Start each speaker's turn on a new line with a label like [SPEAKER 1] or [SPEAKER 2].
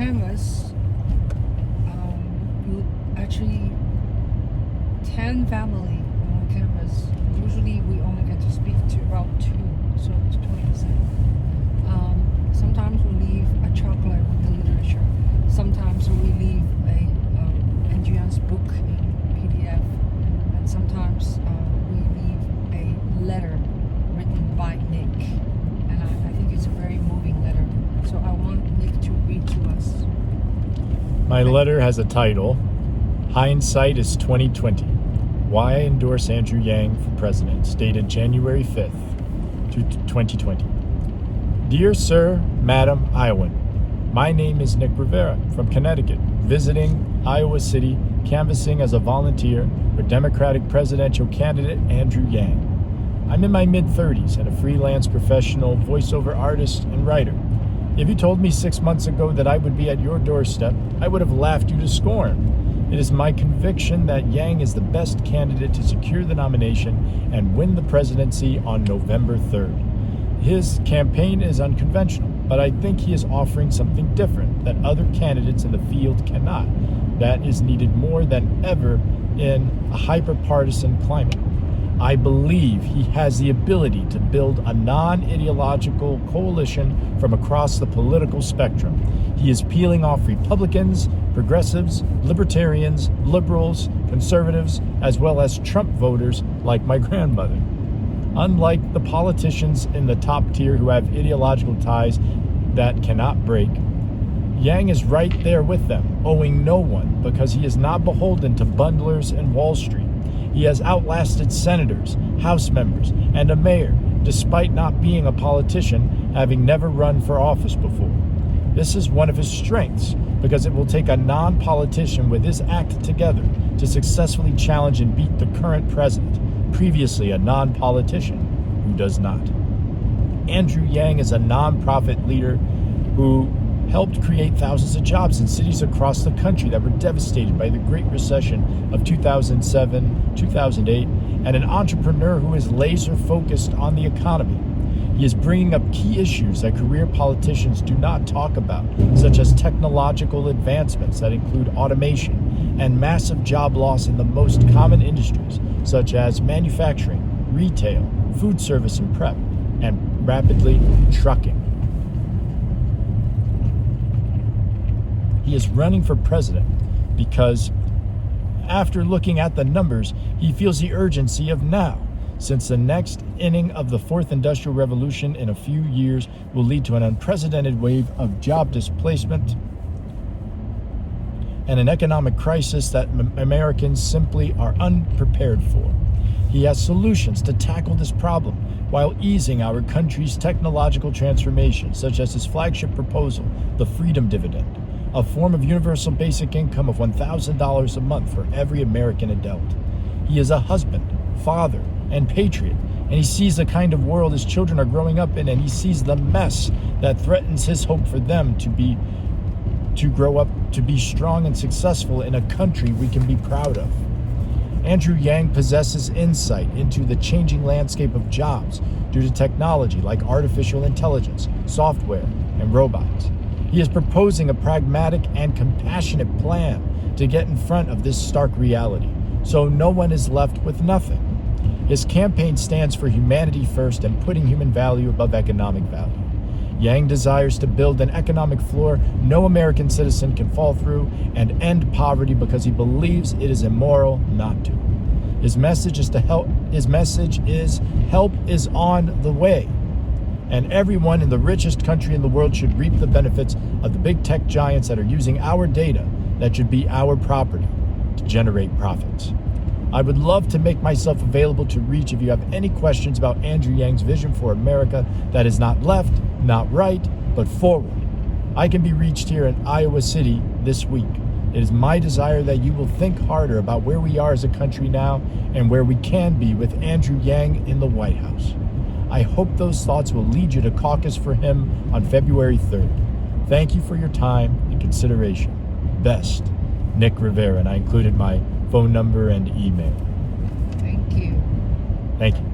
[SPEAKER 1] canvas, you actually 10 family on canvas. Usually we only get to speak to about 2, so it's 20%. Sometimes we leave a chocolate with the literature. Sometimes we leave a Andrean's book in PDF, and sometimes we leave a letter written by Nick. And I think it's a very moving letter. So I want Nick to read to us.
[SPEAKER 2] My letter has a title, Hindsight is 2020. Why I endorse Andrew Yang for president, dated January 5th, 2020. Dear Sir, Madam Iowan, my name is Nick Rivera from Connecticut, visiting Iowa City, canvassing as a volunteer for Democratic presidential candidate Andrew Yang. I'm in my mid-30s and a freelance professional voiceover artist and writer. If you told me 6 months ago that I would be at your doorstep, I would have laughed you to scorn. It is my conviction that Yang is the best candidate to secure the nomination and win the presidency on November 3rd. His campaign is unconventional, but I think he is offering something different that other candidates in the field cannot. That is needed more than ever in a hyper-partisan climate. I believe he has the ability to build a non-ideological coalition from across the political spectrum. He is peeling off Republicans, progressives, libertarians, liberals, conservatives, as well as Trump voters like my grandmother. Unlike the politicians in the top tier who have ideological ties that cannot break, Yang is right there with them, owing no one because he is not beholden to bundlers and Wall Street. He has outlasted senators, House members, and a mayor, despite not being a politician, having never run for office before. This is one of his strengths, because it will take a non-politician with his act together to successfully challenge and beat the current president, previously a non-politician who does not. Andrew Yang is a non-profit leader who helped create thousands of jobs in cities across the country that were devastated by the Great Recession of 2007, 2008, and an entrepreneur who is laser focused on the economy. He is bringing up key issues that career politicians do not talk about, such as technological advancements that include automation and massive job loss in the most common industries, such as manufacturing, retail, food service and prep, and rapidly trucking. He is running for president because, after looking at the numbers, he feels the urgency of now, since the next inning of the fourth industrial revolution in a few years will lead to an unprecedented wave of job displacement and an economic crisis that Americans simply are unprepared for. He has solutions to tackle this problem while easing our country's technological transformation, such as his flagship proposal, the Freedom Dividend, a form of universal basic income of $1,000 a month for every American adult. He is a husband, father, and patriot, and he sees the kind of world his children are growing up in, and he sees the mess that threatens his hope for them to grow up to be strong and successful in a country we can be proud of. Andrew Yang possesses insight into the changing landscape of jobs due to technology like artificial intelligence, software, and robots. He is proposing a pragmatic and compassionate plan to get in front of this stark reality, so no one is left with nothing. His campaign stands for humanity first and putting human value above economic value. Yang desires to build an economic floor no American citizen can fall through and end poverty because he believes it is immoral not to. His message is help is on the way. And everyone in the richest country in the world should reap the benefits of the big tech giants that are using our data that should be our property to generate profits. I would love to make myself available to reach if you have any questions about Andrew Yang's vision for America that is not left, not right, but forward. I can be reached here in Iowa City this week. It is my desire that you will think harder about where we are as a country now and where we can be with Andrew Yang in the White House. I hope those thoughts will lead you to caucus for him on February 3rd. Thank you for your time and consideration. Best, Nick Rivera, and I included my phone number and email.
[SPEAKER 1] Thank you.
[SPEAKER 2] Thank you.